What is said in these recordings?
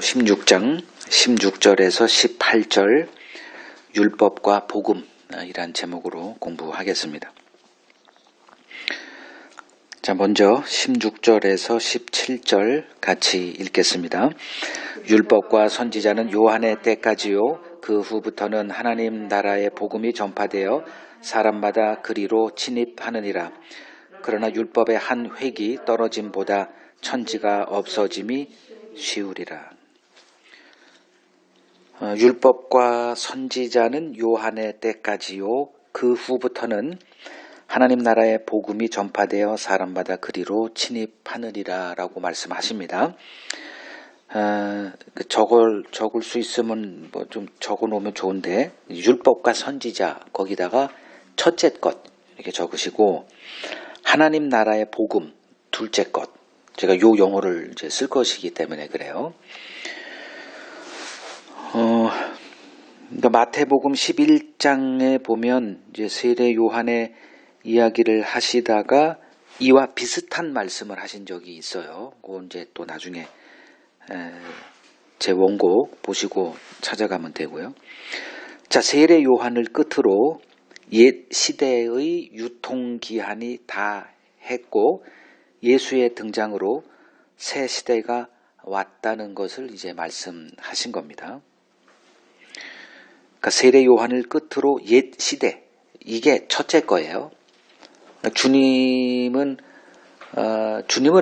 16장 16절에서 18절 율법과 복음이란 제목으로 공부하겠습니다. 자, 먼저 16절에서 17절 같이 읽겠습니다. 율법과 선지자는 요한의 때까지요, 그 후부터는 하나님 나라의 복음이 전파되어 사람마다 그리로 침입하느니라. 그러나 율법의 한 획이 떨어짐보다 천지가 없어짐이 쉬우리라. 율법과 선지자는 요한의 때까지요, 그 후부터는 하나님 나라의 복음이 전파되어 사람마다 그리로 침입하느니라 라고 말씀하십니다. 적을 수 있으면 뭐 좀 적어 놓으면 좋은데, 율법과 선지자 거기다가 첫째 것 이렇게 적으시고, 하나님 나라의 복음 둘째 것, 제가 요 용어를 이제 쓸 것이기 때문에 그래요. 그러니까 마태복음 11장에 보면 이제 세례 요한의 이야기를 하시다가 이와 비슷한 말씀을 하신 적이 있어요. 그건 이제 또 나중에 제 원고 보시고 찾아가면 되고요. 자, 세례 요한을 끝으로 옛 시대의 유통기한이 다 했고 예수의 등장으로 새 시대가 왔다는 것을 이제 말씀하신 겁니다. 그러니까 세례 요한을 끝으로 옛 시대, 이게 첫째 거예요. 주님을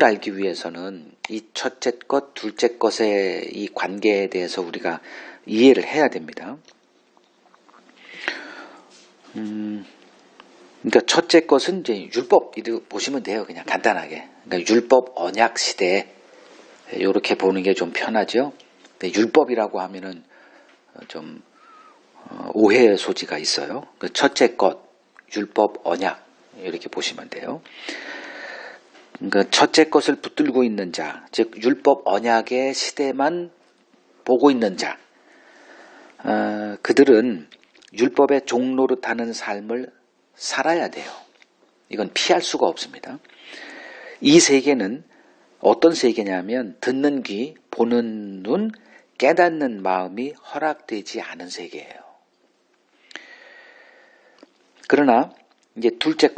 알기 위해서는 이 첫째 것, 둘째 것의 이 관계에 대해서 우리가 이해를 해야 됩니다. 그러니까 첫째 것은 이제 율법, 이렇게 보시면 돼요. 그냥 간단하게. 그러니까 율법 언약 시대, 이렇게 보는 게 좀 편하죠. 율법이라고 하면은 좀 오해의 소지가 있어요. 첫째 것, 율법 언약, 이렇게 보시면 돼요. 그러니까 첫째 것을 붙들고 있는 자, 즉 율법 언약의 시대만 보고 있는 자, 그들은 율법의 종노릇하는 삶을 살아야 돼요. 이건 피할 수가 없습니다. 이 세계는 어떤 세계냐면 듣는 귀, 보는 눈, 깨닫는 마음이 허락되지 않은 세계예요. 그러나 이제 둘째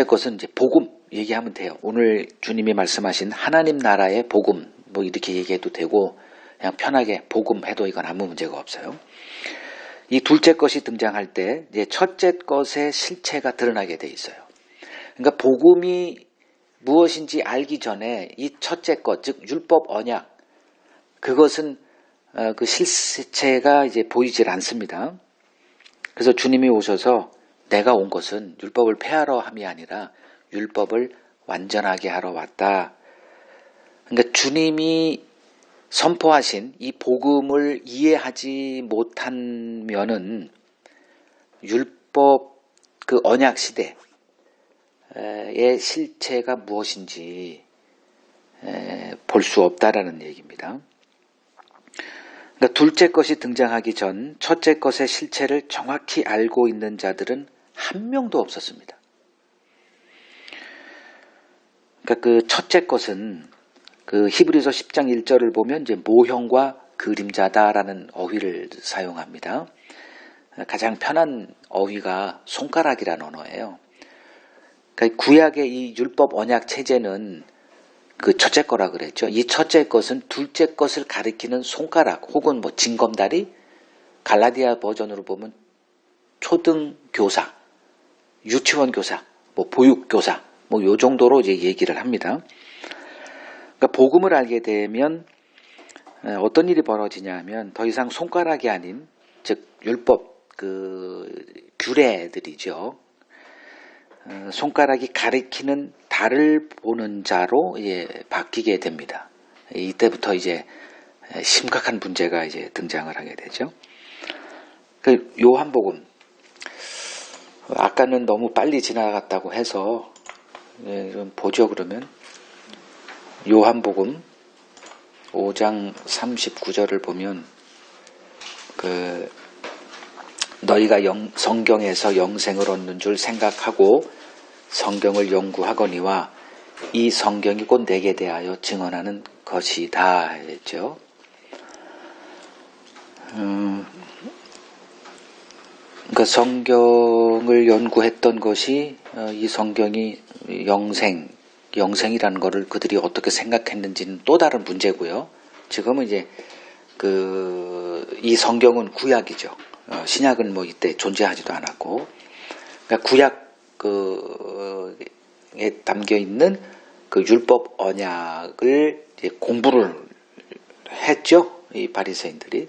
것은 이제 복음 얘기하면 돼요. 오늘 주님이 말씀하신 하나님 나라의 복음, 뭐 이렇게 얘기해도 되고 그냥 편하게 복음 해도 이건 아무 문제가 없어요. 이 둘째 것이 등장할 때 이제 첫째 것의 실체가 드러나게 돼 있어요. 그러니까 복음이 무엇인지 알기 전에 이 첫째 것, 즉 율법 언약, 그것은 그 실체가 이제 보이질 않습니다. 그래서 주님이 오셔서 내가 온 것은 율법을 폐하러 함이 아니라 율법을 완전하게 하러 왔다. 그러니까 주님이 선포하신 이 복음을 이해하지 못하면은 율법 그 언약 시대의 실체가 무엇인지 볼 수 없다라는 얘기입니다. 그러니까 둘째 것이 등장하기 전 첫째 것의 실체를 정확히 알고 있는 자들은 한 명도 없었습니다. 그러니까 그 첫째 것은 그 히브리서 10장 1절을 보면 이제 모형과 그림자다라는 어휘를 사용합니다. 가장 편한 어휘가 손가락이라는 언어예요. 그러니까 구약의 이 율법 언약 체제는 그 첫째 거라 그랬죠. 이 첫째 것은 둘째 것을 가리키는 손가락 혹은 뭐 징검다리, 갈라디아 버전으로 보면 초등 교사, 유치원 교사, 뭐 보육 교사, 뭐 요 정도로 이제 얘기를 합니다. 그러니까 복음을 알게 되면 어떤 일이 벌어지냐 하면 더 이상 손가락이 아닌, 즉 율법 그 규례들이죠. 손가락이 가리키는 달을 보는 자로 바뀌게 됩니다. 이때부터 이제 심각한 문제가 이제 등장을 하게 되죠. 그 요한복음, 아까는 너무 빨리 지나갔다고 해서 좀 보죠. 그러면 요한복음 5장 39절을 보면 너희가 성경에서 영생을 얻는 줄 생각하고 성경을 연구하거니와 이 성경이 곧 내게 대하여 증언하는 것이다 했죠. 그러니까 성경을 연구했던 것이 이 성경이 영생이라는 것을 그들이 어떻게 생각했는지는 또 다른 문제고요. 지금은 이제 이 성경은 구약이죠. 신약은 뭐 이때 존재하지도 않았고, 그러니까 구약에 담겨 있는 그 율법 언약을 이제 공부를 했죠. 이 바리새인들이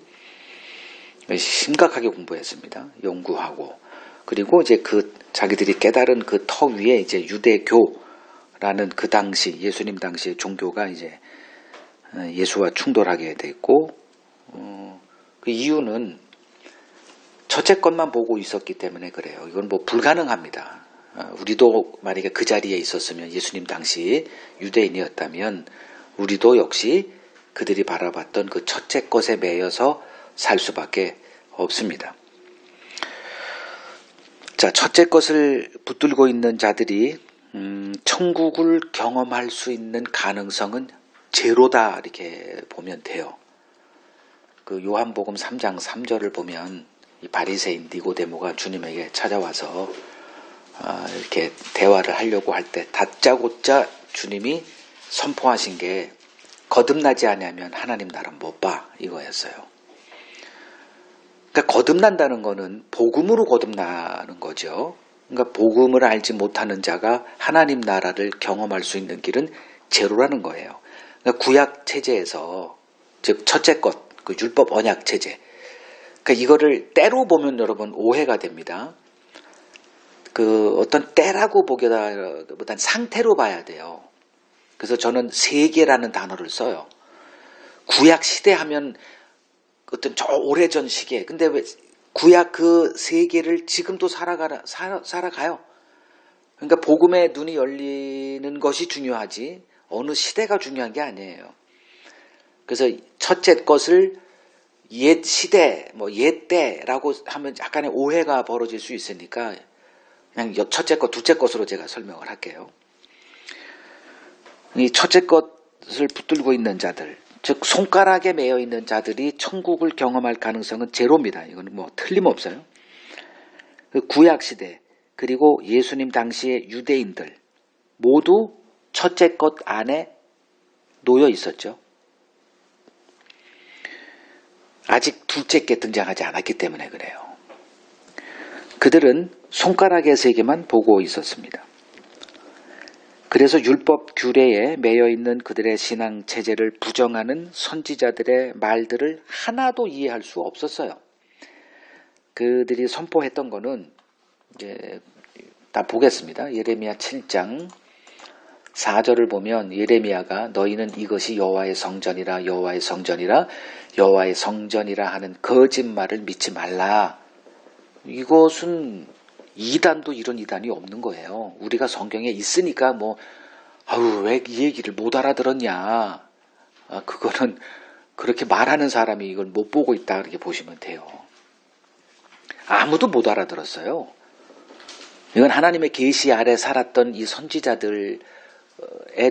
심각하게 공부했습니다. 연구하고, 그리고 이제 자기들이 깨달은 그 터 위에 이제 유대교라는 그 당시 예수님 당시의 종교가 이제 예수와 충돌하게 됐고, 그 이유는 첫째 것만 보고 있었기 때문에 그래요. 이건 뭐 불가능합니다. 우리도 만약에 그 자리에 있었으면, 예수님 당시 유대인이었다면 우리도 역시 그들이 바라봤던 그 첫째 것에 매여서 살 수밖에 없습니다. 자, 첫째 것을 붙들고 있는 자들이 천국을 경험할 수 있는 가능성은 제로다, 이렇게 보면 돼요. 그 요한복음 3장 3절을 보면 이 바리새인 니고데모가 주님에게 찾아와서 이렇게 대화를 하려고 할 때 다짜고짜 주님이 선포하신 게, 거듭나지 않으면 하나님 나라 못 봐, 이거였어요. 그러니까 거듭난다는 거는 복음으로 거듭나는 거죠. 그러니까 복음을 알지 못하는 자가 하나님 나라를 경험할 수 있는 길은 제로라는 거예요. 그러니까 구약 체제에서, 즉 첫째 것, 그 율법 언약 체제, 그러니까 이거를 때로 보면 여러분 오해가 됩니다. 그 어떤 때라고 보기보단 상태로 봐야 돼요. 그래서 저는 세계라는 단어를 써요. 구약 시대 하면 어떤 저 오래전 시기에, 근데 왜 구약 그 세계를 지금도 살아가요. 그러니까 복음의 눈이 열리는 것이 중요하지 어느 시대가 중요한 게 아니에요. 그래서 첫째 것을 옛 시대, 뭐 옛 때라고 하면 약간의 오해가 벌어질 수 있으니까 그냥 첫째 것, 둘째 것으로 제가 설명을 할게요. 이 첫째 것을 붙들고 있는 자들, 즉 손가락에 매여 있는 자들이 천국을 경험할 가능성은 제로입니다. 이건 뭐 틀림없어요. 구약 시대 그리고 예수님 당시의 유대인들 모두 첫째 것 안에 놓여 있었죠. 아직 둘째 게 등장하지 않았기 때문에 그래요. 그들은 손가락의 세계만 보고 있었습니다. 그래서 율법 규례에 매여 있는 그들의 신앙 체제를 부정하는 선지자들의 말들을 하나도 이해할 수 없었어요. 그들이 선포했던 거는 이제 다 보겠습니다. 예레미야 7장 4절을 보면 예레미야가 너희는 이것이 여호와의 성전이라 여호와의 성전이라 여호와의 성전이라 하는 거짓말을 믿지 말라. 이것은 이단도 이런 이단이 없는 거예요. 우리가 성경에 있으니까 뭐 왜 이 얘기를 못 알아들었냐. 그거는 그렇게 말하는 사람이 이걸 못 보고 있다, 이렇게 보시면 돼요. 아무도 못 알아들었어요. 이건 하나님의 계시 아래 살았던 이 선지자들의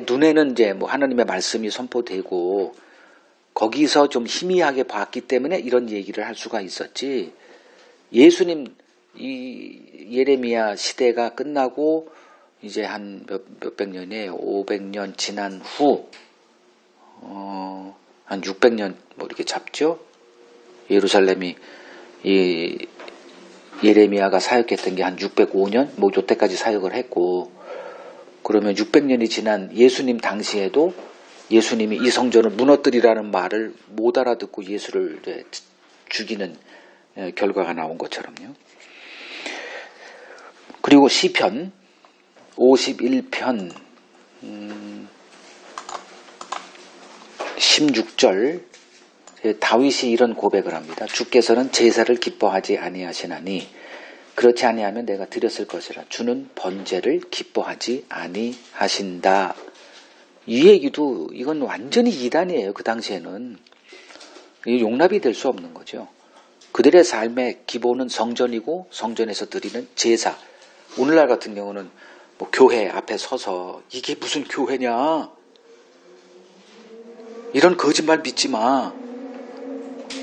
눈에는 이제 뭐 하나님의 말씀이 선포되고 거기서 좀 희미하게 봤기 때문에 이런 얘기를 할 수가 있었지. 예수님 이 예레미야 시대가 끝나고 이제 한 몇백 년에 500년 지난 후 한 600년 뭐 이렇게 잡죠. 예루살렘이 이 예레미야가 사역했던 게 한 605년 뭐 이때까지 사역을 했고, 그러면 600년이 지난 예수님 당시에도 예수님이 이 성전을 무너뜨리라는 말을 못 알아듣고 예수를 이제 죽이는 결과가 나온 것처럼요. 그리고 시편 51편 16절 다윗이 이런 고백을 합니다. 주께서는 제사를 기뻐하지 아니하시나니 그렇지 아니하면 내가 드렸을 것이라. 주는 번제를 기뻐하지 아니하신다. 이 얘기도 이건 완전히 이단이에요. 그 당시에는 용납이 될 수 없는 거죠. 그들의 삶의 기본은 성전이고 성전에서 드리는 제사. 오늘날 같은 경우는 뭐 교회 앞에 서서 이게 무슨 교회냐, 이런 거짓말 믿지 마,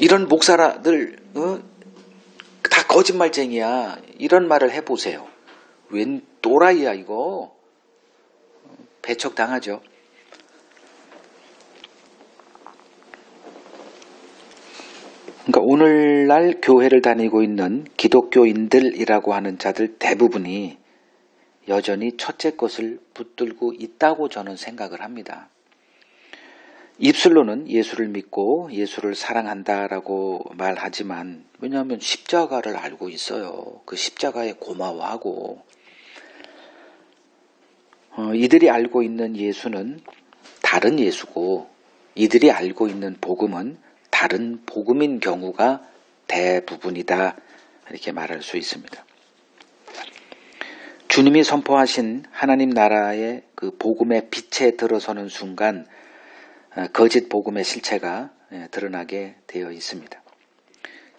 이런 목사들 다 거짓말쟁이야. 이런 말을 해보세요. 웬 또라이야 이거. 배척당하죠. 그러니까 오늘날 교회를 다니고 있는 기독교인들이라고 하는 자들 대부분이 여전히 첫째 것을 붙들고 있다고 저는 생각을 합니다. 입술로는 예수를 믿고 예수를 사랑한다라고 말하지만 왜냐하면 십자가를 알고 있어요. 그 십자가에 고마워하고 이들이 알고 있는 예수는 다른 예수고 이들이 알고 있는 복음은 다른 복음인 경우가 대부분이다 이렇게 말할 수 있습니다. 주님이 선포하신 하나님 나라의 그 복음의 빛에 들어서는 순간 거짓 복음의 실체가 드러나게 되어 있습니다.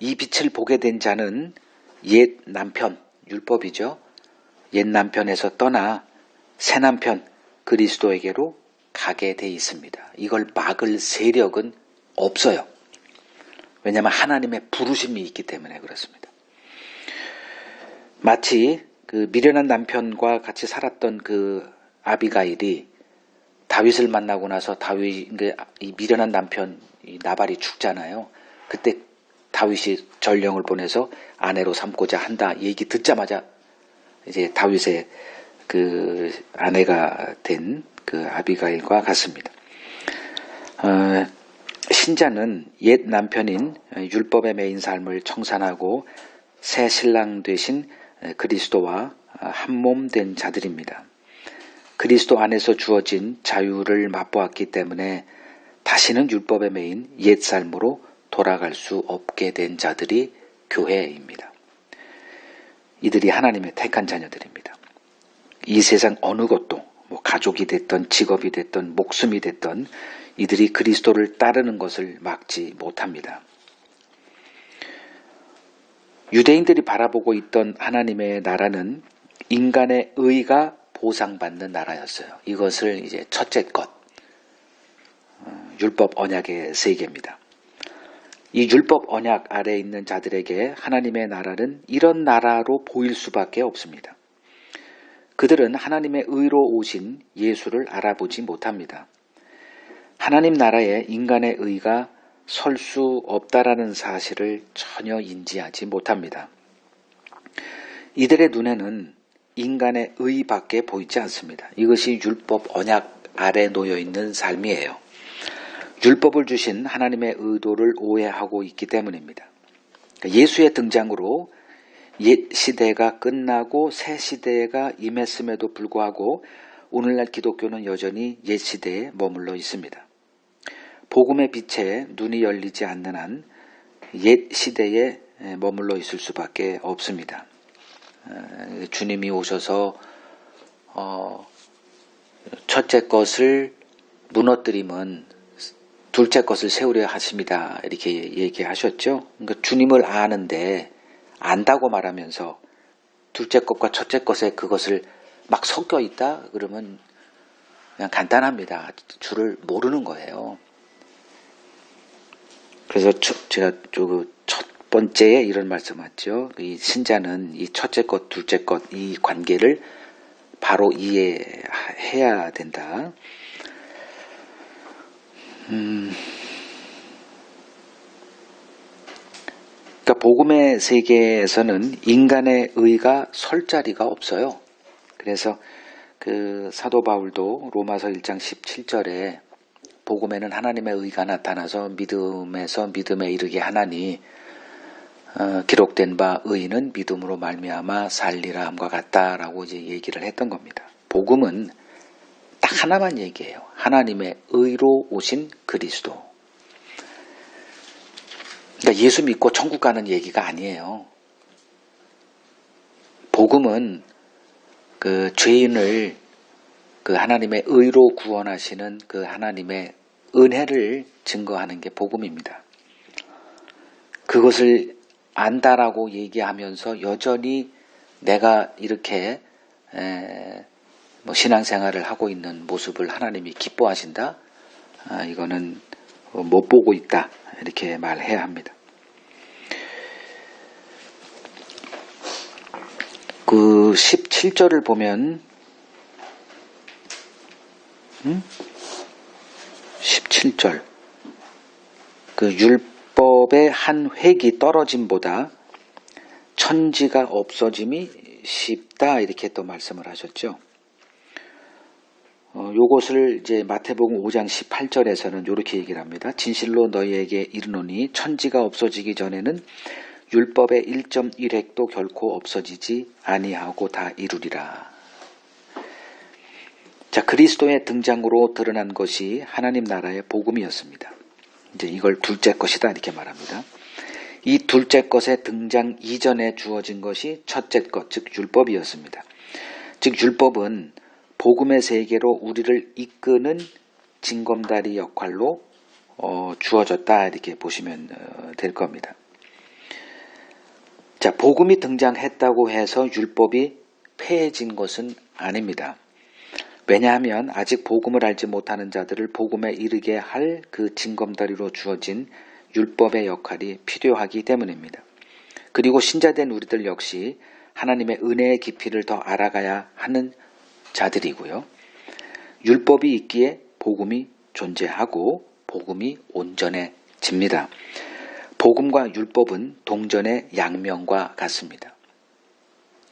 이 빛을 보게 된 자는 옛 남편, 율법이죠. 옛 남편에서 떠나 새 남편 그리스도에게로 가게 돼 있습니다. 이걸 막을 세력은 없어요. 왜냐하면 하나님의 부르심이 있기 때문에 그렇습니다. 마치 그 미련한 남편과 같이 살았던 그 아비가일이 다윗을 만나고 나서 이 미련한 남편 나발이 죽잖아요. 그때 다윗이 전령을 보내서 아내로 삼고자 한다 얘기 듣자마자 이제 다윗의 그 아내가 된 그 아비가일과 같습니다. 신자는 옛 남편인 율법의 매인 삶을 청산하고 새 신랑 되신 그리스도와 한몸 된 자들입니다. 그리스도 안에서 주어진 자유를 맛보았기 때문에 다시는 율법의 매인 옛 삶으로 돌아갈 수 없게 된 자들이 교회입니다. 이들이 하나님의 택한 자녀들입니다. 이 세상 어느 것도 뭐 가족이 됐던 직업이 됐던 목숨이 됐던 이들이 그리스도를 따르는 것을 막지 못합니다. 유대인들이 바라보고 있던 하나님의 나라는 인간의 의가 보상받는 나라였어요. 이것을 이제 첫째 것, 율법 언약의 세계입니다. 이 율법 언약 아래에 있는 자들에게 하나님의 나라는 이런 나라로 보일 수밖에 없습니다. 그들은 하나님의 의로 오신 예수를 알아보지 못합니다. 하나님 나라에 인간의 의가 설 수 없다라는 사실을 전혀 인지하지 못합니다. 이들의 눈에는 인간의 의밖에 보이지 않습니다. 이것이 율법 언약 아래 놓여 있는 삶이에요. 율법을 주신 하나님의 의도를 오해하고 있기 때문입니다. 예수의 등장으로 옛 시대가 끝나고 새 시대가 임했음에도 불구하고 오늘날 기독교는 여전히 옛 시대에 머물러 있습니다. 복음의 빛에 눈이 열리지 않는 한 옛 시대에 머물러 있을 수밖에 없습니다. 주님이 오셔서 첫째 것을 무너뜨림은 둘째 것을 세우려 하십니다. 이렇게 얘기하셨죠. 그러니까 주님을 아는데 안다고 말하면서 둘째 것과 첫째 것에 그것을 막 섞여 있다? 그러면 그냥 간단합니다. 주를 모르는 거예요. 그래서 제가 첫 번째에 이런 말씀하죠. 이 신자는 이 첫째 것, 둘째 것, 이 관계를 바로 이해해야 된다. 그러니까 복음의 세계에서는 인간의 의가 설 자리가 없어요. 그래서 그 사도 바울도 로마서 1장 17절에 복음에는 하나님의 의가 나타나서 믿음에서 믿음에 이르게 하나니 기록된 바 의인은 믿음으로 말미암아 살리라 함과 같다라고 이제 얘기를 했던 겁니다. 복음은 딱 하나만 얘기해요. 하나님의 의로 오신 그리스도. 그러니까 예수 믿고 천국 가는 얘기가 아니에요. 복음은 그 죄인을 그 하나님의 의로 구원하시는 그 하나님의 은혜를 증거하는 게 복음입니다. 그것을 안다라고 얘기하면서 여전히 내가 이렇게 신앙생활을 하고 있는 모습을 하나님이 기뻐하신다? 이거는 못 보고 있다. 이렇게 말해야 합니다. 그 17절을 보면 17절 그 율법의 한 획이 떨어짐보다 천지가 없어짐이 쉽다 이렇게 또 말씀을 하셨죠. 요것을 이제 마태복음 5장 18절에서는 이렇게 얘기를 합니다. 진실로 너희에게 이르노니 천지가 없어지기 전에는 율법의 1.1획도 결코 없어지지 아니하고 다 이루리라. 자, 그리스도의 등장으로 드러난 것이 하나님 나라의 복음이었습니다. 이제 이걸 둘째 것이다 이렇게 말합니다. 이 둘째 것의 등장 이전에 주어진 것이 첫째 것, 즉 율법이었습니다. 즉 율법은 복음의 세계로 우리를 이끄는 징검다리 역할로 주어졌다 이렇게 보시면 될 겁니다. 자, 복음이 등장했다고 해서 율법이 폐해진 것은 아닙니다. 왜냐하면 아직 복음을 알지 못하는 자들을 복음에 이르게 할 그 징검다리로 주어진 율법의 역할이 필요하기 때문입니다. 그리고 신자된 우리들 역시 하나님의 은혜의 깊이를 더 알아가야 하는 자들이고요. 율법이 있기에 복음이 존재하고 복음이 온전해집니다. 복음과 율법은 동전의 양면과 같습니다.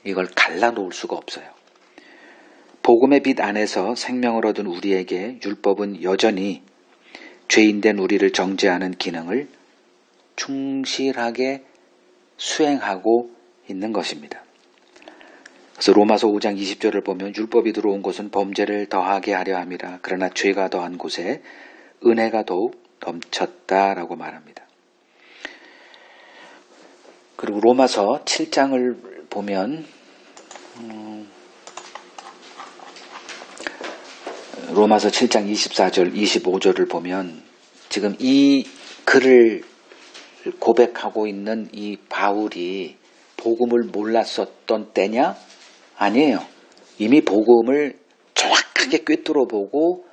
이걸 갈라놓을 수가 없어요. 복음의 빛 안에서 생명을 얻은 우리에게 율법은 여전히 죄인된 우리를 정죄하는 기능을 충실하게 수행하고 있는 것입니다. 그래서 로마서 5장 20절을 보면 율법이 들어온 것은 범죄를 더하게 하려 함이라. 그러나 죄가 더한 곳에 은혜가 더욱 넘쳤다라고 말합니다. 그리고 로마서 7장을 보면 로마서 7장 24절 25절을 보면 지금 이 글을 고백하고 있는 이 바울이 복음을 몰랐었던 때냐? 아니에요. 이미 복음을 정확하게 꿰뚫어 보고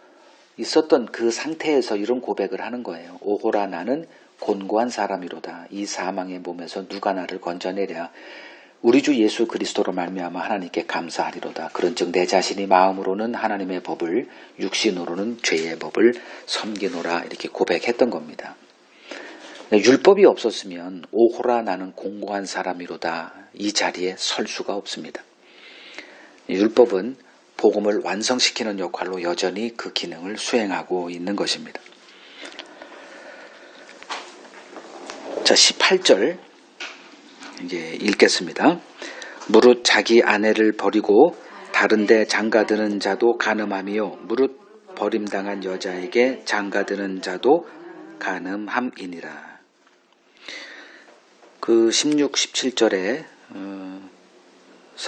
있었던 그 상태에서 이런 고백을 하는 거예요. 오호라 나는 곤고한 사람이로다. 이 사망의 몸에서 누가 나를 건져내랴. 우리 주 예수 그리스도로 말미암아 하나님께 감사하리로다. 그런즉 내 자신이 마음으로는 하나님의 법을 육신으로는 죄의 법을 섬기노라 이렇게 고백했던 겁니다. 율법이 없었으면 오호라 나는 공고한 사람이로다 이 자리에 설 수가 없습니다. 율법은 복음을 완성시키는 역할로 여전히 그 기능을 수행하고 있는 것입니다. 자, 18절 이제 읽겠습니다. 무릇 자기 아내를 버리고 다른데 장가드는 자도 간음함이요 무릇 버림당한 여자에게 장가드는 자도 간음함이니라. 그 16, 17절에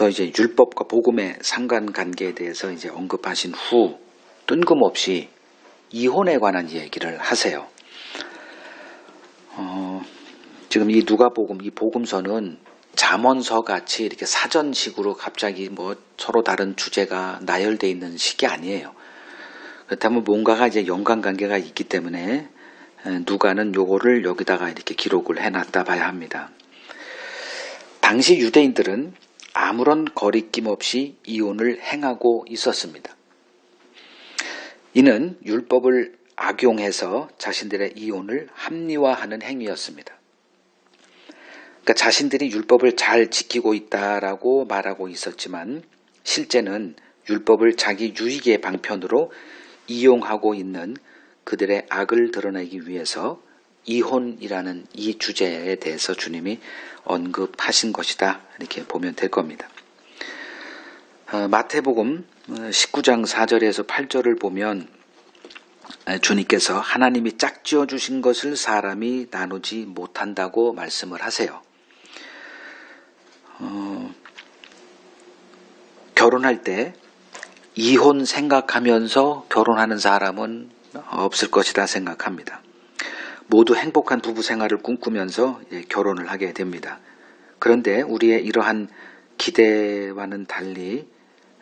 이제 율법과 복음의 상관관계에 대해서 이제 언급하신 후 뜬금없이 이혼에 관한 얘기를 하세요. 지금 이 누가복음, 이 복음서는 잠언서 같이 이렇게 사전식으로 갑자기 뭐 서로 다른 주제가 나열되어 있는 식이 아니에요. 그렇다면 뭔가가 이제 연관관계가 있기 때문에 누가는 요거를 여기다가 이렇게 기록을 해놨다 봐야 합니다. 당시 유대인들은 아무런 거리낌 없이 이혼을 행하고 있었습니다. 이는 율법을 악용해서 자신들의 이혼을 합리화하는 행위였습니다. 그러니까 자신들이 율법을 잘 지키고 있다라고 말하고 있었지만 실제는 율법을 자기 유익의 방편으로 이용하고 있는 그들의 악을 드러내기 위해서 이혼이라는 이 주제에 대해서 주님이 언급하신 것이다 이렇게 보면 될 겁니다. 마태복음 19장 4절에서 8절을 보면 주님께서 하나님이 짝지어 주신 것을 사람이 나누지 못한다고 말씀을 하세요. 결혼할 때 이혼 생각하면서 결혼하는 사람은 없을 것이다 생각합니다. 모두 행복한 부부 생활을 꿈꾸면서 결혼을 하게 됩니다. 그런데 우리의 이러한 기대와는 달리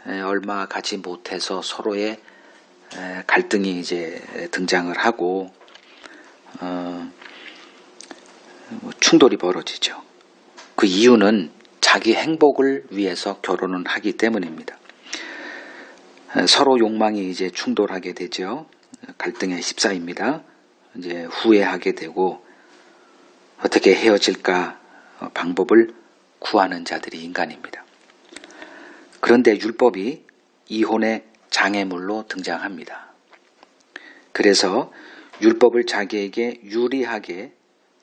얼마 가지 못해서 서로의 갈등이 이제 등장을 하고 충돌이 벌어지죠. 그 이유는 자기 행복을 위해서 결혼을 하기 때문입니다. 서로 욕망이 이제 충돌하게 되죠. 갈등의 휩싸입니다. 이제 후회하게 되고 어떻게 헤어질까 방법을 구하는 자들이 인간입니다. 그런데 율법이 이혼의 장애물로 등장합니다. 그래서 율법을 자기에게 유리하게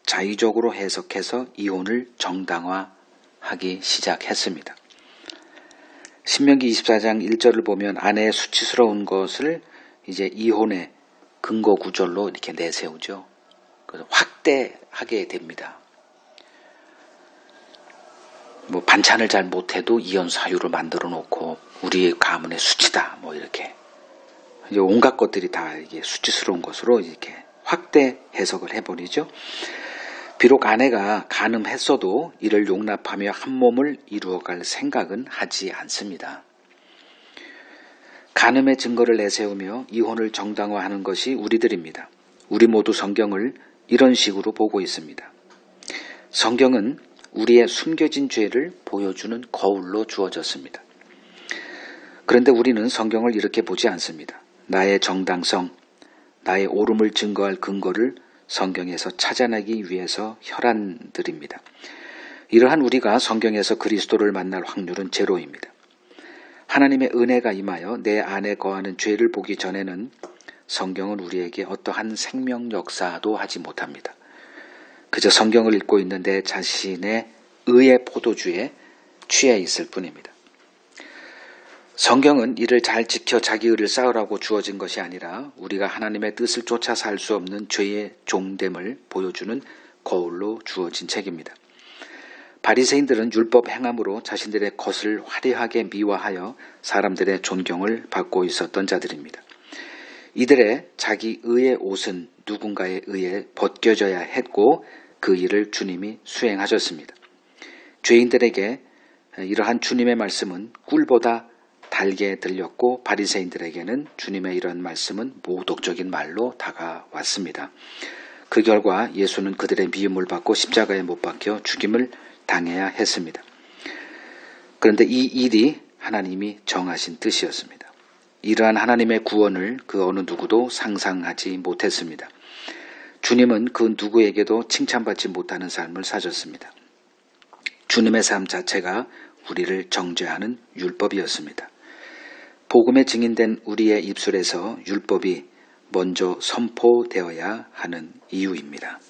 자의적으로 해석해서 이혼을 정당화하기 시작했습니다. 신명기 24장 1절을 보면 아내의 수치스러운 것을 이제 이혼의 근거 구절로 이렇게 내세우죠. 그래서 확대하게 됩니다. 뭐 반찬을 잘 못해도 이혼 사유를 만들어 놓고 우리의 가문의 수치다 뭐 이렇게 이제 온갖 것들이 다 이게 수치스러운 것으로 이렇게 확대 해석을 해버리죠. 비록 아내가 간음했어도 이를 용납하며 한 몸을 이루어갈 생각은 하지 않습니다. 간음의 증거를 내세우며 이혼을 정당화하는 것이 우리들입니다. 우리 모두 성경을 이런 식으로 보고 있습니다. 성경은 우리의 숨겨진 죄를 보여주는 거울로 주어졌습니다. 그런데 우리는 성경을 이렇게 보지 않습니다. 나의 정당성, 나의 옳음을 증거할 근거를 성경에서 찾아내기 위해서 혈안드립니다. 이러한 우리가 성경에서 그리스도를 만날 확률은 제로입니다. 하나님의 은혜가 임하여 내 안에 거하는 죄를 보기 전에는 성경은 우리에게 어떠한 생명 역사도 하지 못합니다. 그저 성경을 읽고 있는 내 자신의 의의 포도주에 취해 있을 뿐입니다. 성경은 이를 잘 지켜 자기 의를 쌓으라고 주어진 것이 아니라 우리가 하나님의 뜻을 쫓아 살 수 없는 죄의 종됨을 보여주는 거울로 주어진 책입니다. 바리새인들은 율법 행함으로 자신들의 것을 화려하게 미화하여 사람들의 존경을 받고 있었던 자들입니다. 이들의 자기 의의 옷은 누군가에 의해 벗겨져야 했고 그 일을 주님이 수행하셨습니다. 죄인들에게 이러한 주님의 말씀은 꿀보다 달게 들렸고 바리새인들에게는 주님의 이런 말씀은 모독적인 말로 다가왔습니다. 그 결과 예수는 그들의 미움을 받고 십자가에 못 박혀 죽임을 당해야 했습니다. 그런데 이 일이 하나님이 정하신 뜻이었습니다. 이러한 하나님의 구원을 그 어느 누구도 상상하지 못했습니다. 주님은 그 누구에게도 칭찬받지 못하는 삶을 사셨습니다. 주님의 삶 자체가 우리를 정죄하는 율법이었습니다. 복음에 증인된 우리의 입술에서 율법이 먼저 선포되어야 하는 이유입니다.